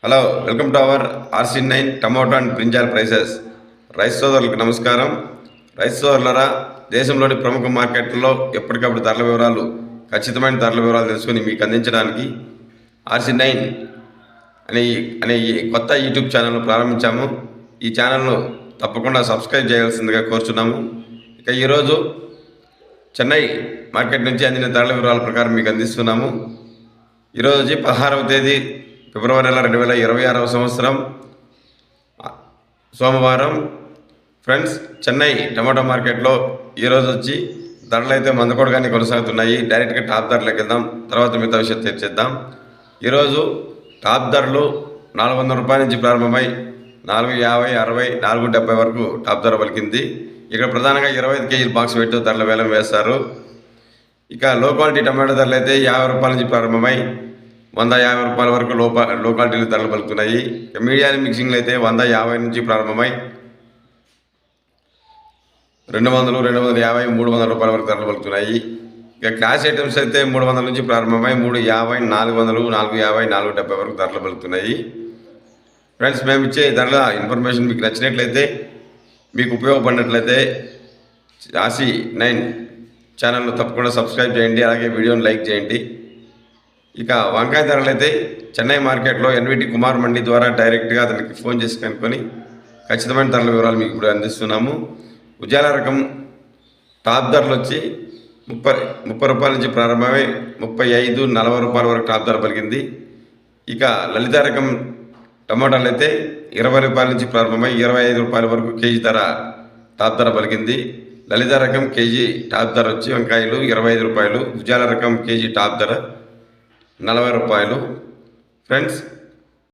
Hello, welcome to our RC9 tomato and brinjal prices. Rice సోదరులకు నమస్కారం. Rice సోదరులరా, దేశంలోని ప్రముఖ మార్కెట్లలో ఎప్పటికప్పుడు ధరల వివరాలు, ఖచ్చితమైన ధరల వివరాలు తెలుసుకుని మీకు అందించడానికి RC9 అనే ఈ కొత్త యూట్యూబ్ ఛానల్ను ప్రారంభించాము. ఈ ఛానల్ను తప్పకుండా సబ్స్క్రైబ్ చేయాల్సిందిగా కోరుచున్నాము. ఇక ఈరోజు చెన్నై మార్కెట్ నుంచి అందిన ధరల వివరాల ప్రకారం మీకు అందిస్తున్నాము. ఈరోజు వచ్చి 16వ తేదీ ఫిబ్రవరి నెల 2026వ సంవత్సరం సోమవారం. ఫ్రెండ్స్, చెన్నై టమాటో మార్కెట్లో ఈరోజు వచ్చి ధరలు అయితే మందకొడగానే కొనసాగుతున్నాయి. డైరెక్ట్గా టాప్ ధరలకు వెళ్దాం, తర్వాత మిగతా విషయం చర్చిద్దాం. ఈరోజు టాప్ ధరలు 400 రూపాయల నుంచి ప్రారంభమై 450, 60, 470 వరకు టాప్ ధర పలికింది. ఇక్కడ ప్రధానంగా 25 కేజీల బాక్స్ వెయిట్ ధరల వేలం వేస్తారు. ఇక లో క్వాలిటీ టమాటో ధరలు అయితే 50 రూపాయల నుంచి ప్రారంభమై 150 రూపాయల వరకు లో క్వాలిటీలు ధరలు పలుకుతున్నాయి. మీడియం మిక్సింగ్లు అయితే 150 నుంచి ప్రారంభమై 200, 250, 300 రూపాయల వరకు ధరలు పలుకుతున్నాయి. ఇక క్లాస్ ఐటమ్స్ అయితే 300 నుంచి ప్రారంభమై 350, 400, 450, 470 వరకు ధరలు పలుకుతున్నాయి. ఫ్రెండ్స్, మేము ఇచ్చే ధరల ఇన్ఫర్మేషన్ మీకు నచ్చినట్లయితే, మీకు ఉపయోగపడినట్లయితే RC9 ఛానల్ను తప్పకుండా సబ్స్క్రైబ్ చేయండి, అలాగే వీడియోని లైక్ చేయండి. ఇక వంకాయ ధరలు అయితే చెన్నై మార్కెట్లో NVT కుమార్ మండి ద్వారా డైరెక్ట్గా అతనికి ఫోన్ చేసి కనుక్కొని ఖచ్చితమైన ధరల వివరాలు మీకు ఇప్పుడు అందిస్తున్నాము. ఉజాల రకం టాప్ ధరలు వచ్చి 30 రూపాయల నుంచి ప్రారంభమై 35, 40 రూపాయల వరకు టాప్ ధర పలికింది. ఇక లలిత రకం టమాటాలు అయితే 20 రూపాయల నుంచి ప్రారంభమై 25 రూపాయల వరకు కేజీ ధర టాప్ ధర పలికింది. లలిత రకం కేజీ టాప్ ధర వచ్చి వంకాయలు 25 రూపాయలు. ఉజాల రకం కేజీ టాప్ ధర 40 రూపాయలు. ఫ్రెండ్స్,